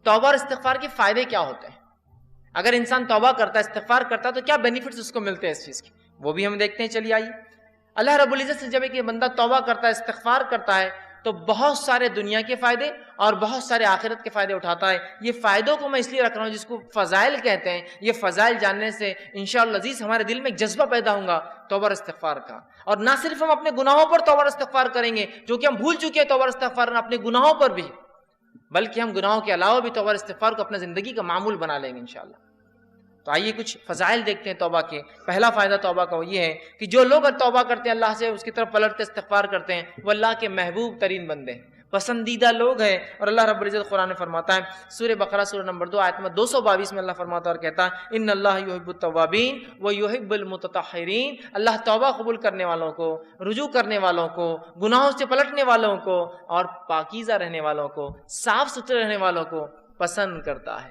توبہ اور استغفار کے فائدے کیا ہوتے ہیں؟ اگر انسان توبہ کرتا ہے، استغفار کرتا ہے، تو کیا بینیفٹس اس کو ملتے ہیں اس چیز کے، وہ بھی ہم دیکھتے ہیں. چلیے آئیے. اللہ رب العزت سے جب ایک بندہ توبہ کرتا ہے، استغفار کرتا ہے، تو بہت سارے دنیا کے فائدے اور بہت سارے آخرت کے فائدے اٹھاتا ہے. یہ فائدوں کو میں اس لیے رکھ رہا ہوں جس کو فضائل کہتے ہیں. یہ فضائل جاننے سے انشاءاللہ عزیز ہمارے دل میں ایک جذبہ پیدا ہوگا توبہ اور استغفار کا. اور نہ صرف ہم اپنے گناہوں پر توبہ اور استغفار کریں گے جو کہ ہم بھول چکے ہیں توبہ اور استغفار اپنے گناہوں پر بھی، بلکہ ہم گناہوں کے علاوہ بھی توبہ اور استغفار کو اپنا زندگی کا معمول بنا لیں گے انشاءاللہ. تو آئیے کچھ فضائل دیکھتے ہیں توبہ کے. پہلا فائدہ توبہ کا وہ یہ ہے کہ جو لوگ توبہ کرتے ہیں، اللہ سے اس کی طرف پلٹتے استغفار کرتے ہیں، وہ اللہ کے محبوب ترین بندے ہیں، پسندیدہ لوگ ہیں. اور اللہ رب العزت قرآن میں فرماتا ہے، سورہ بقرہ سورہ نمبر 2 آیت نمبر 222 میں اللہ فرماتا ہے اور کہتا ہے، ان اللہ یحب التوابین ویحب المتطہرین. اللہ توبہ قبول کرنے والوں کو، رجوع کرنے والوں کو، گناہوں سے پلٹنے والوں کو اور پاکیزہ رہنے والوں کو، صاف ستھرے رہنے والوں کو پسند کرتا ہے.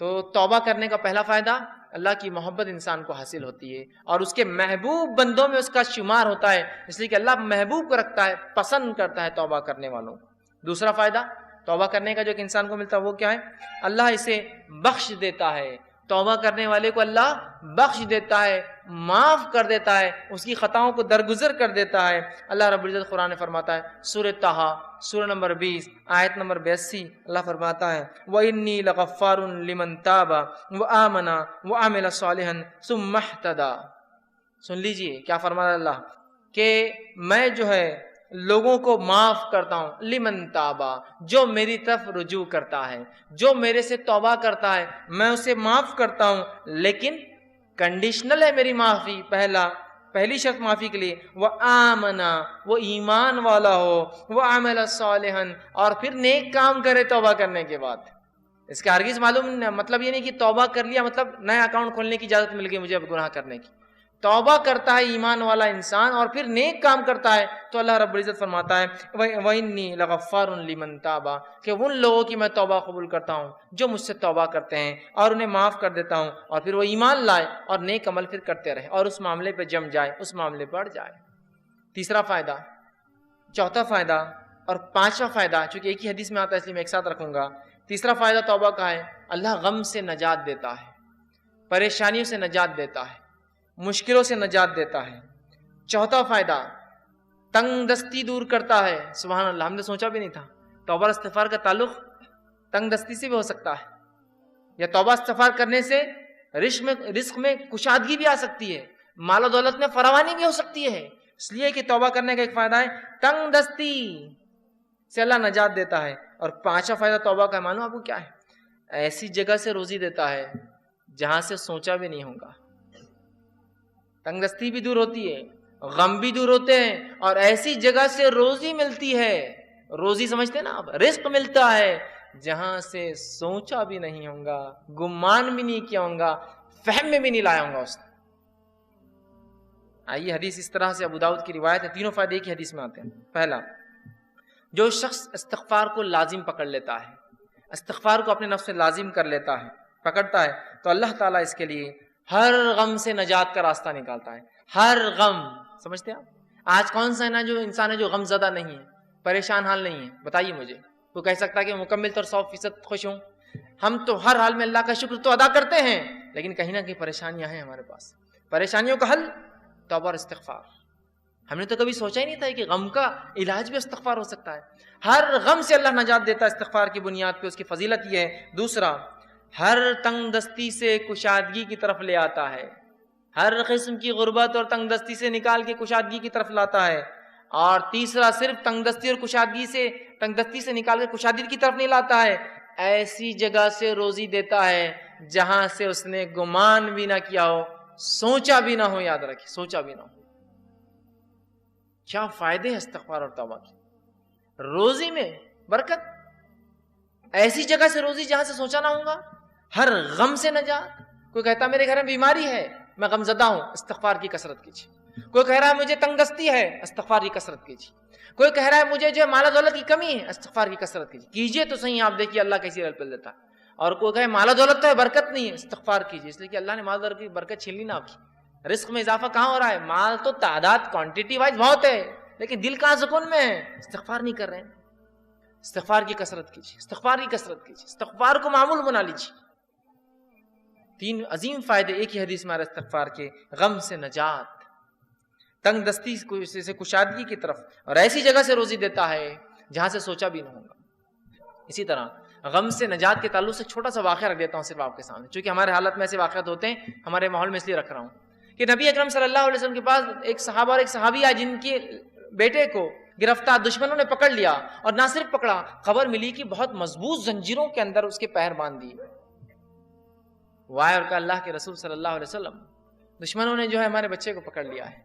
تو توبہ کرنے کا پہلا فائدہ، اللہ کی محبت انسان کو حاصل ہوتی ہے اور اس کے محبوب بندوں میں اس کا شمار ہوتا ہے، اس لیے کہ اللہ محبوب کو رکھتا ہے، پسند کرتا ہے توبہ کرنے والوں. دوسرا فائدہ توبہ کرنے کا جو کہ انسان کو ملتا ہے وہ کیا ہے؟ اللہ اسے بخش دیتا ہے. توبہ کرنے والے کو اللہ بخش دیتا ہے، معاف کر دیتا ہے، اس کی خطاؤں کو درگزر کر دیتا ہے. اللہ رب العزت قرآن میں فرماتا ہے، سورہ طٰہٰ سورہ نمبر 20 آیت نمبر 82 اللہ فرماتا ہے، وَإِنِّي لَغَفَّارٌ لِمَن تَابَ وَآمَنَ وَعَمِلَ صَالِحًا ثُمَّ اهْتَدَىٰ. سن لیجئے کیا فرماتا اللہ کہ میں جو ہے لوگوں کو معاف کرتا ہوں، لمن تابا، جو میری طرف رجوع کرتا ہے، جو میرے سے توبہ کرتا ہے میں اسے معاف کرتا ہوں، لیکن کنڈیشنل ہے میری معافی. پہلی شرط معافی کے لیے، وہ آمنا، وہ ایمان والا ہو، وہ عمل صالحا، اور پھر نیک کام کرے توبہ کرنے کے بعد. اس کا ہرگز معلوم مطلب یہ نہیں کہ توبہ کر لیا مطلب نیا اکاؤنٹ کھولنے کی اجازت مل گئی مجھے اب گناہ کرنے کی. توبہ کرتا ہے ایمان والا انسان اور پھر نیک کام کرتا ہے تو اللہ رب العزت فرماتا ہے، وَإِنِّي لَغَفَّارٌ لِمَن تَابَ، کہ ان لوگوں کی میں توبہ قبول کرتا ہوں جو مجھ سے توبہ کرتے ہیں اور انہیں معاف کر دیتا ہوں اور پھر وہ ایمان لائے اور نیک عمل پھر کرتے رہے اور اس معاملے پہ جم جائے، اس معاملے پہ اڑ جائے. تیسرا فائدہ، چوتھا فائدہ اور پانچواں فائدہ چونکہ ایک ہی حدیث میں آتا ہے اس لیے میں ایک ساتھ رکھوں گا. تیسرا فائدہ توبہ کا ہے، اللہ غم سے نجات دیتا ہے، پریشانیوں سے نجات دیتا ہے، مشکلوں سے نجات دیتا ہے. چوتھا فائدہ، تنگ دستی دور کرتا ہے. سبحان اللہ، ہم نے سوچا بھی نہیں تھا توبہ اور استغفار کا تعلق تنگ دستی سے بھی ہو سکتا ہے، یا توبہ استغفار کرنے سے رزق میں کشادگی بھی آ سکتی ہے، مال و دولت میں فراوانی بھی ہو سکتی ہے. اس لیے کہ توبہ کرنے کا ایک فائدہ ہے تنگ دستی سے اللہ نجات دیتا ہے. اور پانچواں فائدہ توبہ کا معلوم آپ کو کیا ہے؟ ایسی جگہ سے روزی دیتا ہے جہاں سے سوچا بھی نہیں ہوگا. تنگ دستی بھی دور ہوتی ہے، غم بھی دور ہوتے ہیں اور ایسی جگہ سے روزی ملتی ہے. روزی سمجھتے ہیں نا آپ، رزق ملتا ہے جہاں سے سوچا بھی نہیں ہوگا، گمان بھی نہیں کیا ہوگا، فہم میں بھی نہیں لایا ہوگا اس نے. آئیے حدیث اس طرح سے ابو داؤد کی روایت ہے، تینوں فائدے ایک ہی حدیث میں آتے ہیں. پہلا، جو شخص استغفار کو لازم پکڑ لیتا ہے، استغفار کو اپنے نفس سے لازم کر لیتا ہے، پکڑتا ہے، تو اللہ تعالیٰ اس کے لیے ہر غم سے نجات کا راستہ نکالتا ہے. ہر غم، سمجھتے ہیں آپ؟ آج کون سا ہے نا جو انسان ہے جو غم زدہ نہیں ہے، پریشان حال نہیں ہے؟ بتائیے مجھے. وہ کہہ سکتا ہے کہ مکمل طور 100% خوش ہوں؟ ہم تو ہر حال میں اللہ کا شکر تو ادا کرتے ہیں، لیکن کہیں نہ کہیں پریشانیاں ہیں ہمارے پاس. پریشانیوں کا حل توبہ اور استغفار. ہم نے تو کبھی سوچا ہی نہیں تھا کہ غم کا علاج بھی استغفار ہو سکتا ہے. ہر غم سے اللہ نجات دیتا ہے استغفار کی بنیاد پہ. اس کی فضیلت یہ ہے. دوسرا، ہر تنگ دستی سے کشادگی کی طرف لے آتا ہے، ہر قسم کی غربت اور تنگ دستی سے نکال کے کشادگی کی طرف لاتا ہے. اور تیسرا، صرف تنگ دستی اور تنگ دستی سے نکال کے کشادگی کی طرف نہیں لاتا ہے، ایسی جگہ سے روزی دیتا ہے جہاں سے اس نے گمان بھی نہ کیا ہو، سوچا بھی نہ ہو. یاد رکھیں، سوچا بھی نہ ہو. کیا فائدے ہیں استغفار اور توبہ کے؟ روزی میں برکت، ایسی جگہ سے روزی جہاں سے سوچا نہ ہوگا، ہر غم سے نجات. کوئی کہتا میرے گھر میں بیماری ہے، میں غم زدہ ہوں، استغفار کی کثرت کیجیے. کوئی کہہ رہا ہے مجھے تنگ دستی ہے، استغفار کی کثرت کیجیے. کوئی کہہ رہا ہے مجھے جو مال و دولت کی کمی ہے، استغفار کی کثرت کیجیے تو صحیح. آپ دیکھیے اللہ کیسی رل دیتا ہے. اور کوئی کہے مال و دولت تو ہے برکت نہیں ہے، استغفار کیجیے، اس لیے کہ اللہ نے مال و دولت کی برکت چھین لی نا آپ کی. رزق میں اضافہ کہاں ہو رہا ہے؟ مال تو تعداد کوانٹٹی وائز بہت ہے، لیکن دل کہاں سکون میں ہے؟ استغفار نہیں کر رہے ہیں. استغفار کی کثرت کیجیے، استغفار کی کثرت کیجیے، استغفار کو معمول بنا لیجیے۔ 3 عظیم فائدے ایک ہی حدیث میں آ رہے استغفار کے، غم سے نجات، تنگ دستی سے کشادگی کی طرف، اور ایسی جگہ سے روزی دیتا ہے جہاں سے سوچا بھی نہ ہوگا۔ اسی طرح غم سے نجات کے تعلق سے چھوٹا سا واقعہ رکھ دیتا ہوں صرف آپ کے سامنے، چونکہ ہمارے حالت میں ایسے واقعات ہوتے ہیں، ہمارے ماحول میں اس لیے رکھ رہا ہوں کہ نبی اکرم صلی اللہ علیہ وسلم کے پاس ایک صحابہ اور ایک صحابی آئے جن کے بیٹے کو گرفتار دشمنوں نے پکڑ لیا، اور نہ صرف پکڑا، خبر ملی کہ بہت مضبوط زنجیروں کے اندر اس کے پیر باندھ دیے۔ وہ آئے اور کہا اللہ کے رسول صلی اللہ علیہ وسلم، دشمنوں نے جو ہے ہمارے بچے کو پکڑ لیا ہے،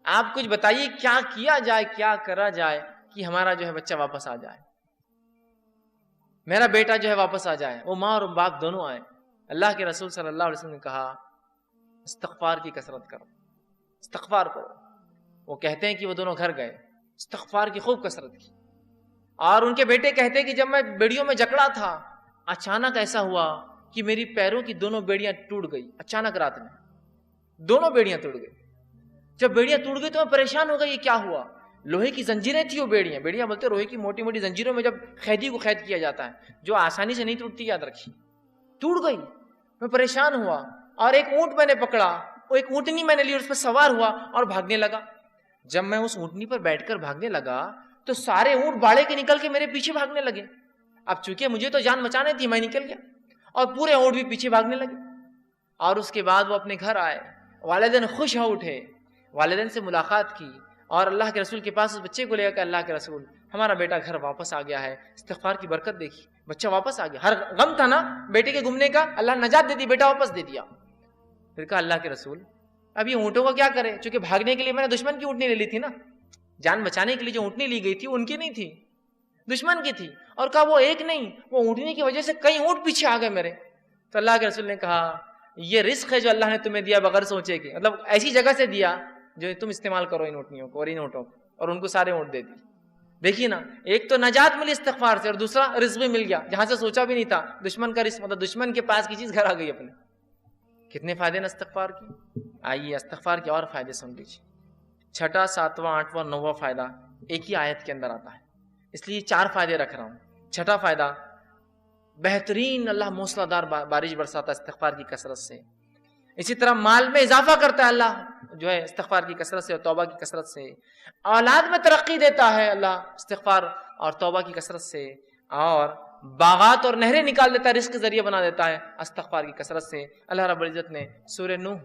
آپ کچھ بتائیے کیا کیا جائے، کیا کرا جائے کہ ہمارا جو ہے بچہ واپس آ جائے، میرا بیٹا جو ہے واپس آ جائے، وہ ماں اور باپ دونوں آئے۔ اللہ کے رسول صلی اللہ علیہ وسلم نے کہا استغفار کی کثرت کرو، استغفار کرو۔ وہ کہتے ہیں کہ وہ دونوں گھر گئے، استغفار کی خوب کثرت کی، اور ان کے بیٹے کہتے ہیں کہ جب میں بیڑیوں میں جکڑا تھا، اچانک ایسا ہوا کہ میری پیروں کی دونوں بیڑیاں ٹوٹ گئی، اچانک رات میں دونوں بیڑیاں ٹوٹ گئی۔ جب بیڑیاں ٹوٹ گئی تو میں پریشان ہو گئی، یہ کیا ہوا؟ لوہے کی زنجیریں تھی وہ بیڑیاں بولتے لوہے کی موٹی موٹی زنجیروں میں جب قیدی کو قید کیا جاتا ہے جو آسانی سے نہیں ٹوٹتی، یاد رکھیے، ٹوٹ گئی۔ میں پریشان ہوا، اور ایک اونٹ میں نے پکڑا، وہ ایک اونٹنی میں نے لی اور اس پر سوار ہوا اور بھاگنے لگا۔ جب میں اس اونٹنی پر بیٹھ کر بھاگنے لگا تو سارے اونٹ باڑے کے نکل کے میرے پیچھے بھاگنے لگے۔ اب چونکہ مجھے تو جان بچانے تھی، میں نکل گیا اور پورے اونٹ بھی پیچھے بھاگنے لگے۔ اور اس کے بعد وہ اپنے گھر آئے، والدین خوش ہو اٹھے، والدین سے ملاقات کی، اور اللہ کے رسول کے پاس اس بچے کو لے کر اللہ کے رسول ہمارا بیٹا گھر واپس آ گیا ہے، استغفار کی برکت دیکھی، بچہ واپس آ گیا۔ ہر غم تھا نا بیٹے کے گمنے کا، اللہ نجات دے دی، بیٹا واپس دے دیا۔ پھر کہا اللہ کے رسول اب یہ اونٹوں کا کیا کرے، چونکہ بھاگنے کے لیے میں نے دشمن کی اونٹنی لے لی تھی نا، جان بچانے کے لیے جو اونٹنی لی گئی تھی ان کی نہیں تھی، دشمن کی تھی۔ اور کہا وہ ایک نہیں، وہ اونٹنی کی وجہ سے کئی اونٹ پیچھے آ گئے میرے۔ تو اللہ کے رسول نے کہا یہ رزق ہے جو اللہ نے تمہیں دیا بغیر سوچے کہ، مطلب ایسی جگہ سے دیا جو تم استعمال کرو ان اونٹنیوں کو اور ان اونٹوں کو، اور ان کو سارے اونٹ دے دی۔ دیکھیے نا، ایک تو نجات ملی استغفار سے، اور دوسرا رزق بھی مل گیا جہاں سے سوچا بھی نہیں تھا، دشمن کا رزق، مطلب دشمن کے پاس کی چیز گھر آ گئی اپنے۔ کتنے فائدے نا استغفار کی۔ آئیے استغفار کے اور فائدے سن لیجیے۔ 6واں 7واں 8واں 9واں فائدہ ایک ہی آیت کے اندر آتا ہے، اس لیے 4 فائدے رکھ رہا ہوں۔ 6واں فائدہ، بہترین اللہ موسلا دار بارش برساتا ہے استغفار کی کثرت سے۔ اسی طرح مال میں اضافہ کرتا ہے اللہ جو ہے استغفار کی کثرت سے اور توبہ کی کثرت سے۔ اولاد میں ترقی دیتا ہے اللہ استغفار اور توبہ کی کثرت سے، اور باغات اور نہریں نکال دیتا ہے، رزق کے ذریعے بنا دیتا ہے استغفار کی کثرت سے۔ اللہ رب العزت نے سورہ نوح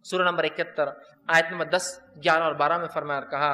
سورہ نمبر 71 آیت نمبر 10 11 اور 12 میں فرمایا اور کہا،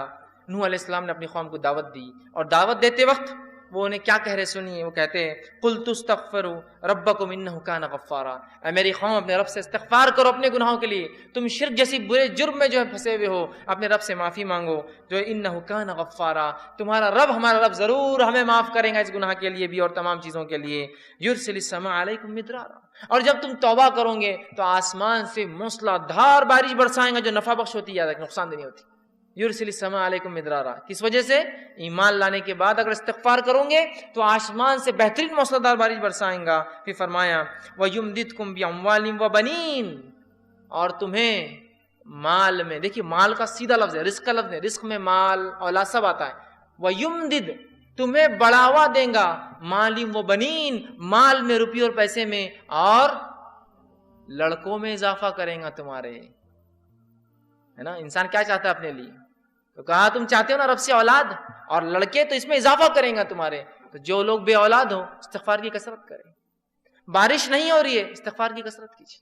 نوح علیہ السلام نے اپنی قوم کو دعوت دی، اور دعوت دیتے وقت وہ انہیں کیا کہہ رہے سنیے، وہ کہتے ہیں قُلْتُ اسْتَغْفِرُوا رَبَّكُمْ إِنَّهُ كَانَ غَفَّارًا، اے میری قوم اپنے رب سے استغفار کرو اپنے گناہوں کے لیے، تم شرک جیسی برے جرم میں جو ہے پھنسے ہوئے ہو، اپنے رب سے معافی مانگو جو ہے إِنَّهُ كَانَ غَفَّارًا، تمہارا رب ہمارا رب ضرور ہمیں معاف کرے گا اس گناہ کے لیے بھی اور تمام چیزوں کے لیے۔ يُرْسِلِ السَّمَاءَ عَلَيْكُمْ مِدْرَارًا، اور جب تم توبہ کرو گے تو آسمان سے موسلا دھار بارش برسائیں گا جو نفع بخش ہوتی ہے، نقصان دہ نہیں ہوتی۔ یرسل السماء علیکم مدرارا، کس وجہ سے؟ ایمان لانے کے بعد اگر استغفار کرو گے تو آسمان سے بہترین موسلادھار بارش برسائیں گا۔ پھر فرمایا وَيُمْدِدْكُمْ بِأَمْوَالٍ وَبَنِينَ، اور تمہیں مال میں، دیکھیے مال کا سیدھا لفظ ہے، رزق کا لفظ ہے، رزق میں مال اولاد سب آتا ہے۔ وَيُمْدِدْ، تمہیں بڑھاوا دیں گا، مالٍ وَبَنِينَ، مال میں، روپیے اور پیسے میں، اور لڑکوں میں اضافہ کریں گا تمہارے، ہے نا۔ انسان کیا چاہتا ہے اپنے لیے؟ تو کہا تم چاہتے ہو نا رب سے اولاد اور لڑکے، تو اس میں اضافہ کریں گا تمہارے۔ تو جو لوگ بے اولاد ہو استغفار کی کثرت کریں۔ بارش نہیں ہو رہی ہے استغفار کی کثرت کیجیے،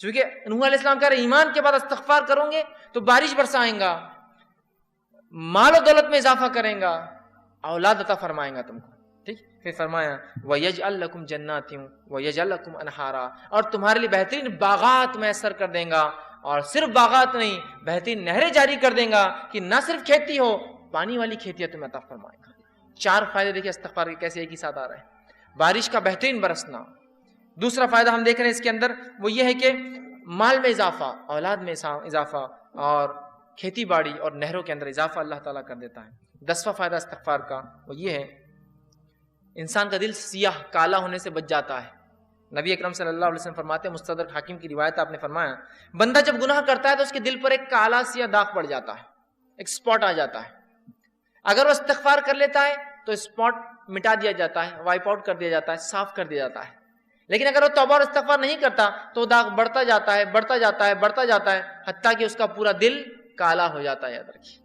چونکہ نوح علیہ السلام کہہ رہے ایمان کے بعد استغفار کرو گے تو بارش برسائیں گا، مال و دولت میں اضافہ کریں گا، اولاد عطا فرمائیں گا تم کو، ٹھیک۔ پھر فرمایا وَيَجْعَلْ لَكُمْ جَنَّاتٍ وَيَجْعَلْ لَكُمْ أَنْهَارًا، اور تمہارے لیے بہترین باغات میسر کر دیں گا، اور صرف باغات نہیں بہترین نہریں جاری کر دیں گا کہ نہ صرف کھیتی ہو، پانی والی کھیتی تمہیں عطا فرمائے گا۔ 4 فائدے دیکھیں استغفار کے کیسے ایک ہی ساتھ آ رہے ہیں۔ بارش کا بہترین برسنا، دوسرا فائدہ ہم دیکھ رہے ہیں اس کے اندر وہ یہ ہے کہ مال میں اضافہ، اولاد میں اضافہ، اور کھیتی باڑی اور نہروں کے اندر اضافہ اللہ تعالیٰ کر دیتا ہے۔ 10واں فائدہ استغفار کا وہ یہ ہے انسان کا دل سیاہ کالا ہونے سے بچ جاتا ہے۔ نبی اکرم صلی اللہ علیہ وسلم فرماتے ہیں، مستدرک حاکم کی روایت آپ نے فرمایا، بندہ جب گناہ کرتا ہے تو اس کے دل پر ایک کالا سیاہ داغ پڑ جاتا ہے، ایک سپاٹ آ جاتا ہے۔ اگر وہ استغفار کر لیتا ہے تو سپاٹ مٹا دیا جاتا ہے، وائپ آؤٹ کر دیا جاتا ہے، صاف کر دیا جاتا ہے. لیکن اگر وہ توبہ اور استغفار نہیں کرتا تو داغ بڑھتا جاتا ہے، بڑھتا جاتا ہے، بڑھتا جاتا ہے، حتیٰ کہ اس کا پورا دل کالا ہو جاتا ہے. یاد رکھیے.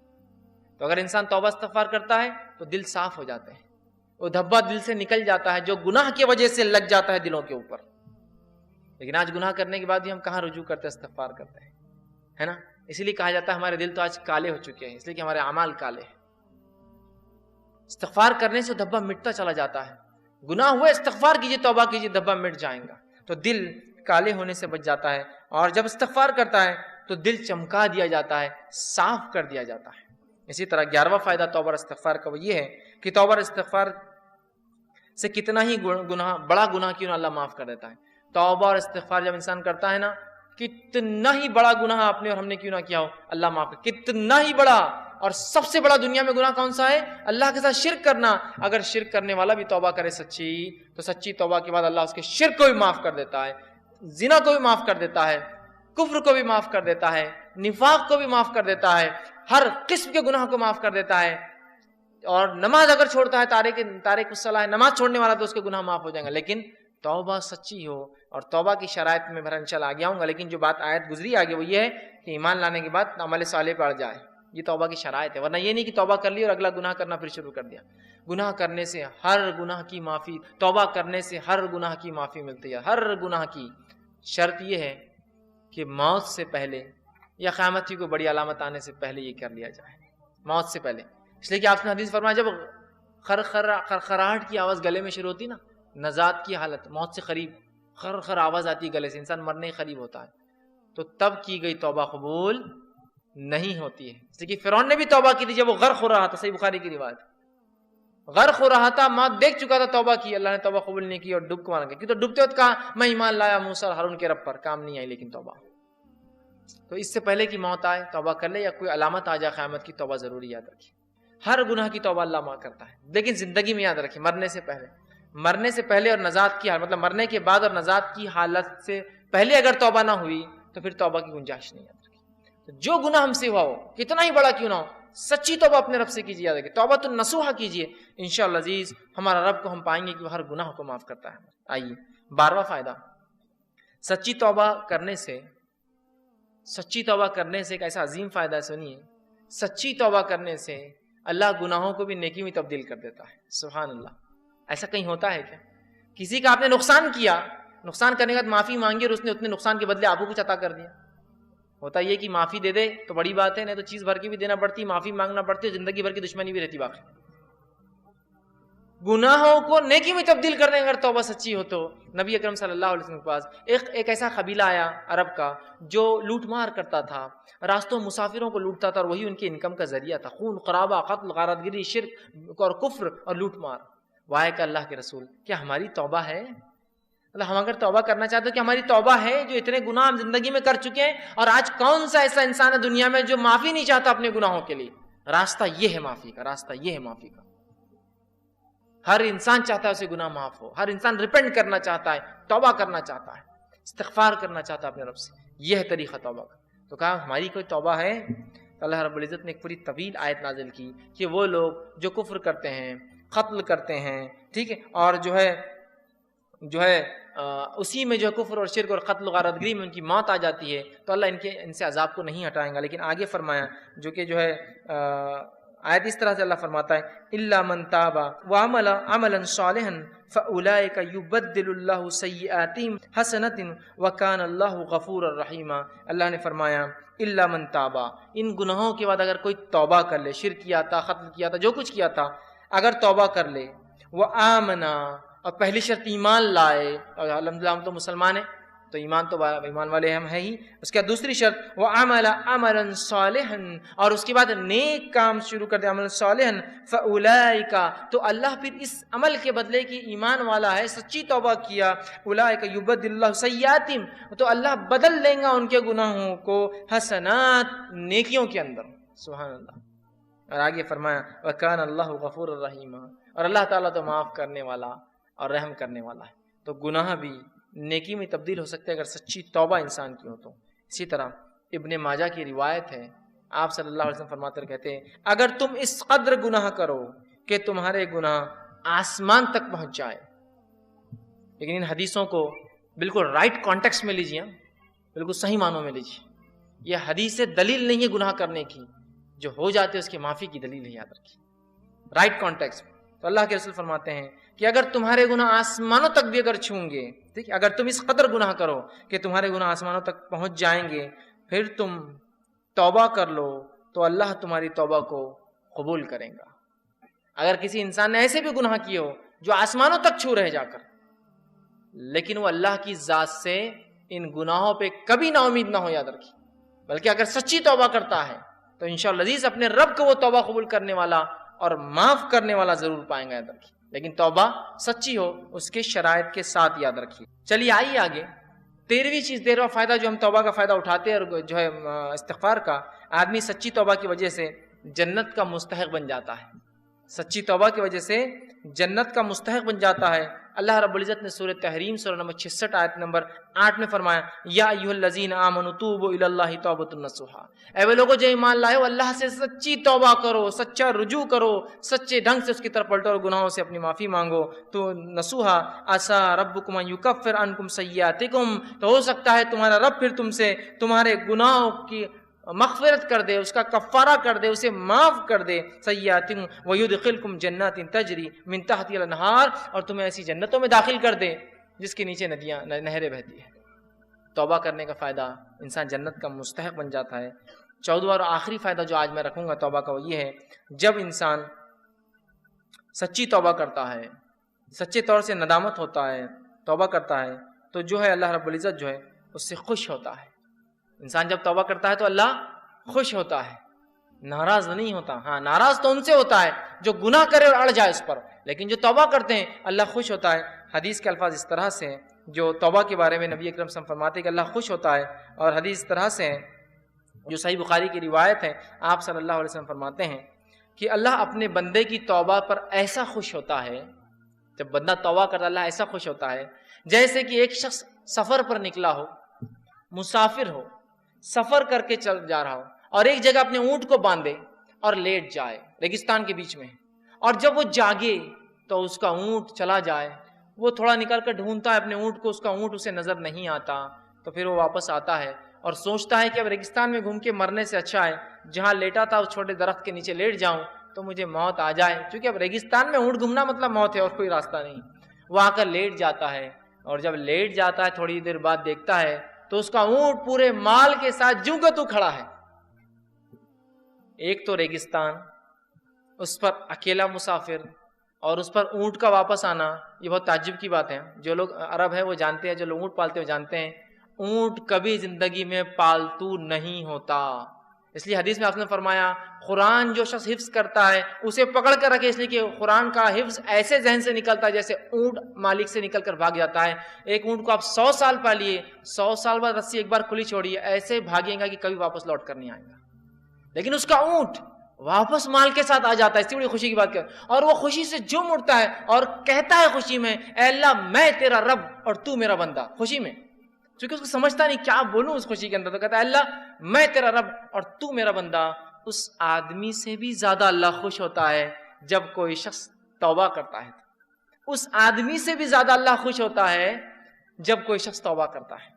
تو اگر انسان توبہ استغفار کرتا ہے تو دل صاف ہو جاتے ہیں، وہ دھبا دل سے نکل جاتا ہے جو گناہ کی وجہ سے لگ جاتا ہے دلوں کے اوپر. لیکن آج گناہ کرنے کے بعد بھی ہم کہاں رجوع کرتے ہیں، استغفار کرتے ہیں، ہے نا. اسی لیے کہا جاتا ہے ہمارے دل تو آج کالے ہو چکے ہیں، اس لیے کہ ہمارے اعمال کالے ہیں. استغفار کرنے سے دھبا مٹتا چلا جاتا ہے. گناہ ہوئے استغفار کیجیے، توبہ کیجیے، دھبا مٹ جائیں گا. تو دل کالے ہونے سے بچ جاتا ہے، اور جب استغفار کرتا ہے تو دل چمکا دیا جاتا ہے، صاف کر دیا جاتا ہے. اسی طرح 11واں فائدہ توبہ اور استغفار کا وہ یہ ہے کہ توبہ اور استغفار سے کتنا ہی گناہ، بڑا گناہ کیوں نہ اللہ معاف کر دیتا ہے. توبہ اور استغفار جب انسان کرتا ہے نا، کتنا ہی بڑا گناہ آپ نے اور ہم نے کیوں نہ کیا ہو، اللہ معاف کر. کتنا ہی بڑا، اور سب سے بڑا دنیا میں گناہ کون سا ہے؟ اللہ کے ساتھ شرک کرنا. اگر شرک کرنے والا بھی توبہ کرے سچی، تو سچی توبہ کے بعد اللہ اس کے شرک کو بھی معاف کر دیتا ہے، زنا کو بھی معاف کر دیتا ہے، کفر کو بھی معاف کر دیتا ہے، نفاق کو بھی معاف کر دیتا ہے، ہر قسم کے گناہ کو معاف کر دیتا ہے. اور نماز اگر چھوڑتا ہے، تارک الصلاۃ، نماز چھوڑنے والا، تو اس کے گناہ معاف ہو جائیں گے. لیکن توبہ سچی ہو. اور توبہ کی شرائط میں انشاءاللہ آگے آؤں گا، لیکن جو بات آیت گزری آگے وہ یہ ہے کہ ایمان لانے کے بعد عمل صالح بڑھ جائے. یہ توبہ کی شرائط ہے. ورنہ یہ نہیں کہ توبہ کر لی اور اگلا گناہ کرنا پھر شروع کر دیا. گناہ کرنے سے ہر گناہ کی معافی، توبہ کرنے سے ہر گناہ کی معافی ملتی ہے، ہر گناہ کی. شرط یہ ہے کہ موت سے پہلے یا قیامت کی کوئی بڑی علامت آنے سے پہلے یہ کر لیا جائے، موت سے پہلے. اس لیے کہ آپ نے حدیث فرمایا جب خرخراہٹ کی آواز گلے میں شروع ہوتی نا، نزات کی حالت، موت سے قریب خر آواز آتی ہے گلے سے، انسان مرنے قریب ہوتا ہے، تو تب کی گئی توبہ قبول نہیں ہوتی ہے. اس لیے کہ فرعون نے بھی توبہ کی تھی جب وہ غرق ہو رہا تھا. صحیح بخاری کی روایت، غرق ہو رہا تھا، موت دیکھ چکا تھا، توبہ کی، اللہ نے توبہ قبول نہیں کی اور ڈوب کو مارا گیا. تو ڈوبتے وقت کہا میں ایمان لایا موسیٰ اور ہارون کے رب پر، کام نہیں آئی لیکن توبہ. تو اس سے پہلے کہ موت آئے توبہ کر لے، یا کوئی علامت آ جائے قیامت کی، توبہ ضروری یاد رکھیے. ہر گناہ کی توبہ اللہ معاف کرتا ہے، لیکن زندگی میں یاد رکھیے، مرنے سے پہلے اور نجات کی حالت، مطلب مرنے کے بعد اور نجات کی حالت سے پہلے اگر توبہ نہ ہوئی تو پھر توبہ کی گنجائش نہیں. یاد رکھیے جو گناہ ہم سے ہوا ہو، کتنا ہی بڑا کیوں نہ ہو، سچی توبہ اپنے رب سے کیجیے. یاد رکھیے توبہ تو نصوحہ کیجیے، انشاءاللہ عزیز ہمارا رب کو ہم پائیں گے کہ وہ ہر گناہ کو معاف کرتا ہے. آئیے 12واں فائدہ، سچی توبہ کرنے سے ایک ایسا عظیم فائدہ ہے. سنیے، سچی توبہ کرنے سے اللہ گناہوں کو بھی نیکی میں تبدیل کر دیتا ہے. سبحان اللہ. ایسا کہیں ہوتا ہے کیا؟ کسی کا آپ نے نقصان کیا، نقصان کرنے کے بعد معافی مانگی اور اس نے اتنے نقصان کے بدلے آپ کو کچھ عطا کر دیا. ہوتا یہ کہ معافی دے دے تو بڑی بات ہے، نہیں تو چیز بھر کے بھی دینا پڑتی، معافی مانگنا پڑتی، زندگی بھر کی دشمنی بھی رہتی. باقی گناہوں کو نیکی میں تبدیل کرنے اگر توبہ سچی ہو تو نبی اکرم صلی اللہ علیہ وسلم کے پاس ایک ایسا قبیلہ آیا عرب کا جو لوٹ مار کرتا تھا، راستوں مسافروں کو لوٹتا تھا، اور وہی ان کے انکم کا ذریعہ تھا. خون خرابہ، قتل، غارت گری، شرک اور کفر اور لوٹ مار. وائے کہ اللہ کے رسول، کیا ہماری توبہ ہے؟ اللہ، ہم اگر توبہ کرنا چاہتے ہیں کہ ہماری توبہ ہے؟ جو اتنے گناہ ہم زندگی میں کر چکے ہیں، اور آج کون سا ایسا انسان ہے دنیا میں جو معافی نہیں چاہتا اپنے گناہوں کے لیے؟ راستہ یہ ہے معافی کا، راستہ یہ ہے معافی کا. ہر انسان چاہتا ہے اسے گناہ معاف ہو، ہر انسان ریپینٹ کرنا چاہتا ہے، توبہ کرنا چاہتا ہے، استغفار کرنا چاہتا ہے اپنے رب سے. یہ ہے طریقہ توبہ کا. تو کہا ہماری کوئی توبہ ہے؟ تو اللہ رب العزت نے ایک پوری طویل آیت نازل کی کہ وہ لوگ جو کفر کرتے ہیں، قتل کرتے ہیں، ٹھیک ہے، اور جو ہے اسی میں جو ہے کفر اور شرک اور قتل و غارت گری میں ان کی موت آ جاتی ہے، تو اللہ ان سے عذاب کو نہیں ہٹائیں گا. لیکن آگے فرمایا جو کہ جو ہے آیت اس طرح سے اللہ فرماتا ہے الا من تاب وعمل عملا صالحا فاولئک یبدل اللہ سیئاتہم حسنات وکان اللہ غفورا رحیما. اللہ نے فرمایا الا من تاب، ان گناہوں کے بعد اگر کوئی توبہ کر لے، شرک کیا تھا، قتل کیا تھا، جو کچھ کیا تھا، اگر توبہ کر لے، وآمنا، اور پہلی شرط ایمان لائے، اور الحمدللہ ہم تو مسلمان ہیں تو ایمان والے ہم ہیں ہی. اس کے بعد دوسری شرط وعمل عملا صالحا، اور اس کے بعد نیک کام شروع کر دے، عمل صالحا، فاولئک، تو اللہ پھر اس عمل کے بدلے کی ایمان والا ہے، سچی توبہ کیا، اولئک یبدل اللہ سیئاتہم، تو اللہ بدل لیں گا ان کے گناہوں کو حسنات، نیکیوں کے اندر. سبحان اللہ. اور آگے فرمایا وکان اللہ غفور الرحیم، اور اللہ تعالیٰ تو معاف کرنے والا اور رحم کرنے والا ہے. تو گناہ بھی نیکی میں تبدیل ہو سکتے ہیں اگر سچی توبہ انسان کی ہو تو. اسی طرح ابن ماجہ کی روایت ہے، آپ صلی اللہ علیہ وسلم فرماتے کہتے ہیں اگر تم اس قدر گناہ کرو کہ تمہارے گناہ آسمان تک پہنچ جائے. لیکن ان حدیثوں کو بالکل رائٹ کانٹیکسٹ میں لیجیے، بالکل صحیح معنوں میں لیجیے. یہ حدیث دلیل نہیں ہے گناہ کرنے کی، جو ہو جاتے اس کی معافی کی دلیل ہے، یاد رکھیے رائٹ کانٹیکسٹ. تو اللہ کے رسول فرماتے ہیں کہ اگر تمہارے گناہ آسمانوں تک بھی اگر چھوں گے، ٹھیک ہے، اگر تم اس قدر گناہ کرو کہ تمہارے گناہ آسمانوں تک پہنچ جائیں گے، پھر تم توبہ کر لو تو اللہ تمہاری توبہ کو قبول کرے گا. اگر کسی انسان نے ایسے بھی گناہ کیے ہو جو آسمانوں تک چھو رہے جا کر، لیکن وہ اللہ کی ذات سے ان گناہوں پہ کبھی نا امید نہ ہو، یاد رکھیے. بلکہ اگر سچی توبہ کرتا ہے تو انشاءاللہ عزیز اپنے رب کو وہ توبہ قبول کرنے والا اور معاف کرنے والا ضرور پائیں گا، یاد رکھیے. لیکن توبہ سچی ہو، اس کے شرائط کے ساتھ، یاد رکھیے. چلیے آئیے آگے. 13ویں چیز، 13واں فائدہ جو ہم توبہ کا فائدہ اٹھاتے ہیں اور جو ہے استغفار کا، آدمی سچی توبہ کی وجہ سے جنت کا مستحق بن جاتا ہے. سچی توبہ کی وجہ سے جنت کا مستحق بن جاتا ہے. اللہ رب العزت نے سورہ تحریم سورہ نمبر 66 آیت نمبر 8 میں فرمایا، یا ایھا الذین آمنوا توبوا الی اللہ توبۃ نصوحا. اے وہ لوگوں جو ایمان لائے ہو، اللہ سے سچی توبہ کرو، سچا رجوع کرو، سچے ڈھنگ سے اس کی طرف پلٹو اور گناہوں سے اپنی معافی مانگو. تو نصوحا عسیٰ ربکم ان یکفر عنکم سیئاتکم، تو ہو سکتا ہے تمہارا رب پھر تم سے تمہارے گناہوں کی مغفرت کر دے، اس کا کفارہ کر دے، اسے معاف کر دے. سیئاتکم ویدخلکم جنات تجری من تحتها الانہار، اور تمہیں ایسی جنتوں میں داخل کر دے جس کے نیچے ندیاں نہریں بہتی ہیں. توبہ کرنے کا فائدہ، انسان جنت کا مستحق بن جاتا ہے. 14واں اور آخری فائدہ جو آج میں رکھوں گا توبہ کا، وہ یہ ہے، جب انسان سچی توبہ کرتا ہے، سچے طور سے ندامت ہوتا ہے، توبہ کرتا ہے، تو جو ہے اللہ رب العزت جو ہے اس سے خوش ہوتا ہے. انسان جب توبہ کرتا ہے تو اللہ خوش ہوتا ہے، ناراض نہیں ہوتا. ہاں، ناراض تو ان سے ہوتا ہے جو گناہ کرے اور اڑ جائے اس پر، لیکن جو توبہ کرتے ہیں اللہ خوش ہوتا ہے. حدیث کے الفاظ اس طرح سے ہیں، جو توبہ کے بارے میں نبی اکرم صلی اللہ علیہ وسلم فرماتے ہیں کہ اللہ خوش ہوتا ہے. اور حدیث اس طرح سے ہیں جو صحیح بخاری کی روایت ہے، آپ صلی اللہ علیہ وسلم فرماتے ہیں کہ اللہ اپنے بندے کی توبہ پر ایسا خوش ہوتا ہے، جب بندہ توبہ کرتا اللہ ایسا خوش ہوتا ہے جیسے کہ ایک شخص سفر پر نکلا ہو، مسافر ہو، سفر کر کے چل جا رہا ہو، اور ایک جگہ اپنے اونٹ کو باندھے اور لیٹ جائے ریگستان کے بیچ میں، اور جب وہ جاگے تو اس کا اونٹ چلا جائے. وہ تھوڑا نکل کر ڈھونڈتا ہے اپنے اونٹ کو، اس کا اونٹ اسے نظر نہیں آتا. تو پھر وہ واپس آتا ہے اور سوچتا ہے کہ اب ریگستان میں گھوم کے مرنے سے اچھا ہے جہاں لیٹا تھا اس چھوٹے درخت کے نیچے لیٹ جاؤں تو مجھے موت آ جائے، کیونکہ اب ریگستان میں اونٹ گھومنا مطلب موت ہے اور کوئی راستہ نہیں. وہ آ کر لیٹ جاتا ہے، اور جب لیٹ جاتا ہے تھوڑی دیر بعد دیکھتا ہے تو اس کا اونٹ پورے مال کے ساتھ جوں کا تو کھڑا ہے. ایک تو ریگستان، اس پر اکیلا مسافر، اور اس پر اونٹ کا واپس آنا، یہ بہت تعجب کی بات ہے. جو لوگ عرب ہیں وہ جانتے ہیں، جو لوگ اونٹ پالتے ہیں وہ جانتے ہیں اونٹ کبھی زندگی میں پالتو نہیں ہوتا. اس لیے حدیث میں آپ نے فرمایا قرآن جو شخص حفظ کرتا ہے اسے پکڑ کر رکھے، اس لیے کہ قرآن کا حفظ ایسے ذہن سے نکلتا ہے جیسے اونٹ مالک سے نکل کر بھاگ جاتا ہے. ایک اونٹ کو آپ 100 سال پالیے، 100 سال بعد رسی ایک بار کھلی چھوڑیے، ایسے بھاگیں گا کہ کبھی واپس لوٹ کر نہیں آئے گا. لیکن اس کا اونٹ واپس مال کے ساتھ آ جاتا ہے، اس سے بڑی خوشی کی بات کر، اور وہ خوشی سے جھوم اٹھتا ہے اور کہتا ہے خوشی میں، اے اللہ میں تیرا رب اور تو میرا بندہ. خوشی میں، چونکہ اس کو سمجھتا نہیں کیا بولوں اس خوشی کے اندر، تو کہتا ہے اللہ میں تیرا رب اور تو میرا بندہ. اس آدمی سے بھی زیادہ اللہ خوش ہوتا ہے جب کوئی شخص توبہ کرتا ہے. اس آدمی سے بھی زیادہ اللہ خوش ہوتا ہے جب کوئی شخص توبہ کرتا ہے.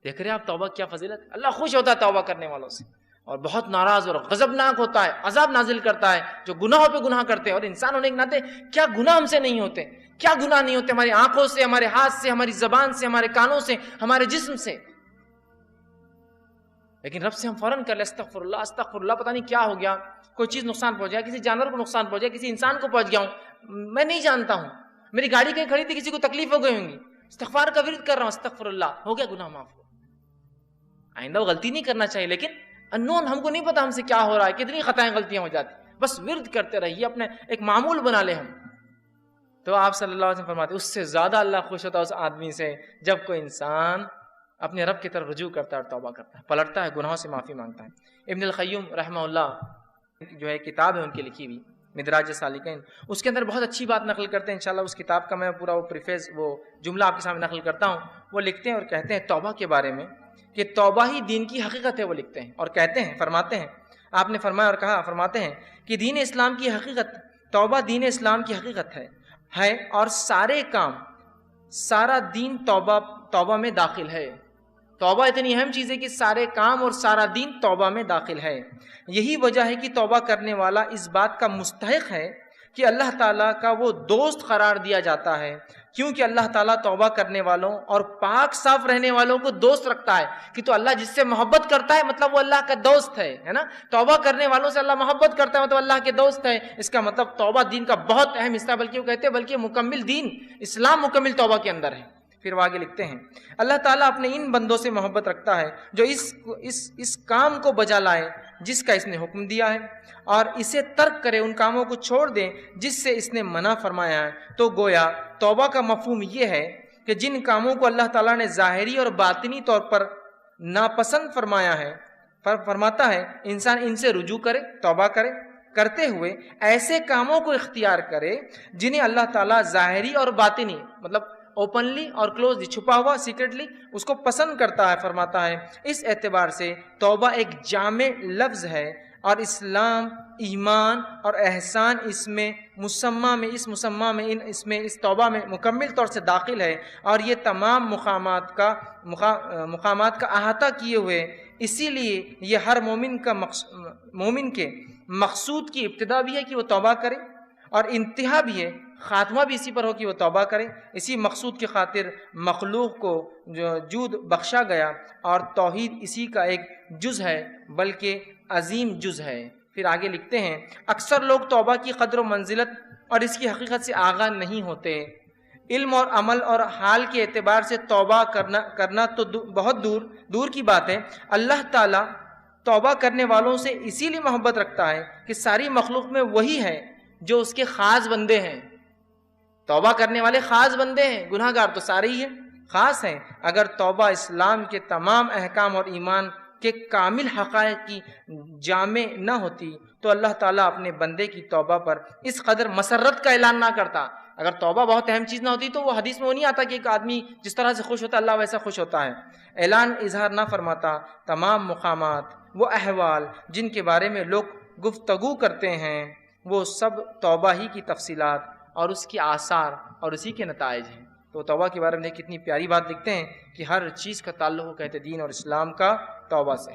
دیکھ رہے ہیں آپ توبہ کیا فضیلت، اللہ خوش ہوتا ہے توبہ کرنے والوں سے، اور بہت ناراض اور غضبناک ہوتا ہے، عذاب نازل کرتا ہے جو گناہوں پہ گناہ کرتے ہیں. اور انسان ہونے کے ناطے کیا گناہ ہم سے نہیں ہوتے، کیا گناہ نہیں ہوتے ہماری آنکھوں سے، ہمارے ہاتھ سے، ہماری زبان سے، ہمارے کانوں سے، ہمارے جسم سے. لیکن رب سے ہم فوراً کر لیں استغفر اللہ استغفر اللہ، پتہ نہیں کیا ہو گیا، کوئی چیز نقصان پہنچ گیا، کسی جانور کو نقصان پہنچ گیا، کسی انسان کو پہنچ گیا ہوں، میں نہیں جانتا ہوں، میری گاڑی کہیں کھڑی تھی کسی کو تکلیف ہو گئی ہوں گی، استغفار کا ورد کر رہا ہوں استغفر اللہ، ہو گیا گناہ معاف. آئندہ وہ غلطی نہیں کرنا چاہیے، لیکن انون ہم کو نہیں پتا ہم سے کیا ہو رہا ہے، کتنی خطائیں غلطیاں ہو جاتی، بس ورد کرتے رہیے، اپنے ایک معمول بنا لیں ہم. تو آپ صلی اللہ علیہ وسلم فرماتے ہیں اس سے زیادہ اللہ خوش ہوتا ہے اس آدمی سے جب کوئی انسان اپنے رب کی طرف رجوع کرتا ہے اور توبہ کرتا ہے، پلٹتا ہے، گناہوں سے معافی مانگتا ہے. ابن القیم رحمہ اللہ جو ہے کتاب ہے ان کی لکھی ہوئی مدراج السالکین، اس کے اندر بہت اچھی بات نقل کرتے ہیں. انشاءاللہ اس کتاب کا میں پورا وہ پریفیس، وہ جملہ آپ کے سامنے نقل کرتا ہوں. وہ لکھتے ہیں اور کہتے ہیں توبہ کے بارے میں کہ توبہ ہی دین کی حقیقت ہے. وہ لکھتے ہیں اور کہتے ہیں، فرماتے ہیں، آپ نے فرمایا اور کہا، فرماتے ہیں کہ دین اسلام کی حقیقت، توبہ دین اسلام کی حقیقت ہے ہے اور سارے کام، سارا دین توبہ میں داخل ہے۔ توبہ اتنی اہم چیز ہے کہ سارے کام اور سارا دین توبہ میں داخل ہے۔ یہی وجہ ہے کہ توبہ کرنے والا اس بات کا مستحق ہے کہ اللہ تعالیٰ کا وہ دوست قرار دیا جاتا ہے، کیونکہ اللہ تعالیٰ توبہ کرنے والوں اور پاک صاف رہنے والوں کو دوست رکھتا ہے۔ کہ تو اللہ جس سے محبت کرتا ہے مطلب وہ اللہ کا دوست ہے نا۔ توبہ کرنے والوں سے اللہ محبت کرتا ہے مطلب اللہ کے دوست ہے۔ اس کا مطلب توبہ دین کا بہت اہم حصہ، بلکہ وہ کہتے ہیں بلکہ مکمل دین، اسلام مکمل توبہ کے اندر ہے۔ پھر وہ آگے لکھتے ہیں اللہ تعالیٰ اپنے ان بندوں سے محبت رکھتا ہے جو اس کام کو بجا لائے جس کا اس نے حکم دیا ہے، اور اسے ترک کرے، ان کاموں کو چھوڑ دیں جس سے اس نے منع فرمایا ہے۔ تو گویا توبہ کا مفہوم یہ ہے کہ جن کاموں کو اللہ تعالیٰ نے ظاہری اور باطنی طور پر ناپسند فرمایا ہے، فرماتا ہے انسان ان سے رجوع کرے، توبہ کرے، کرتے ہوئے ایسے کاموں کو اختیار کرے جنہیں اللہ تعالیٰ ظاہری اور باطنی مطلب اوپنلی اور کلوزلی، چھپا ہوا سیکرٹلی اس کو پسند کرتا ہے۔ فرماتا ہے اس اعتبار سے توبہ ایک جامع لفظ ہے اور اسلام، ایمان اور احسان اس توبہ میں مکمل طور سے داخل ہے، اور یہ تمام مقامات کا احاطہ کیے ہوئے۔ اسی لیے یہ ہر مومن کے مقصود کی ابتدا بھی ہے کہ وہ توبہ کرے، اور انتہا بھی ہے، خاتمہ بھی اسی پر ہو کہ وہ توبہ کرے۔ اسی مقصود کی خاطر مخلوق کو جود بخشا گیا، اور توحید اسی کا ایک جز ہے، بلکہ عظیم جز ہے۔ پھر آگے لکھتے ہیں اکثر لوگ توبہ کی قدر و منزلت اور اس کی حقیقت سے آگاہ نہیں ہوتے۔ علم اور عمل اور حال کے اعتبار سے توبہ کرنا تو بہت دور کی بات ہے۔ اللہ تعالیٰ توبہ کرنے والوں سے اسی لیے محبت رکھتا ہے کہ ساری مخلوق میں وہی ہے جو اس کے خاص بندے ہیں۔ توبہ کرنے والے خاص بندے ہیں، گناہ گار تو سارے ہی ہیں، خاص ہیں۔ اگر توبہ اسلام کے تمام احکام اور ایمان کے کامل حقائق کی جامع نہ ہوتی تو اللہ تعالیٰ اپنے بندے کی توبہ پر اس قدر مسرت کا اعلان نہ کرتا۔ اگر توبہ بہت اہم چیز نہ ہوتی تو وہ حدیث میں وہ نہیں آتا کہ ایک آدمی جس طرح سے خوش ہوتا ہے اللہ ویسا خوش ہوتا ہے، اعلان اظہار نہ فرماتا۔ تمام مقامات، وہ احوال جن کے بارے میں لوگ گفتگو کرتے ہیں، وہ سب توبہ ہی کی تفصیلات اور اس کی آثار اور اسی کے نتائج ہیں۔ تو توبہ کے بارے میں کتنی پیاری بات لکھتے ہیں کہ ہر چیز کا تعلق کہتے دین اور اسلام کا توبہ سے ہے۔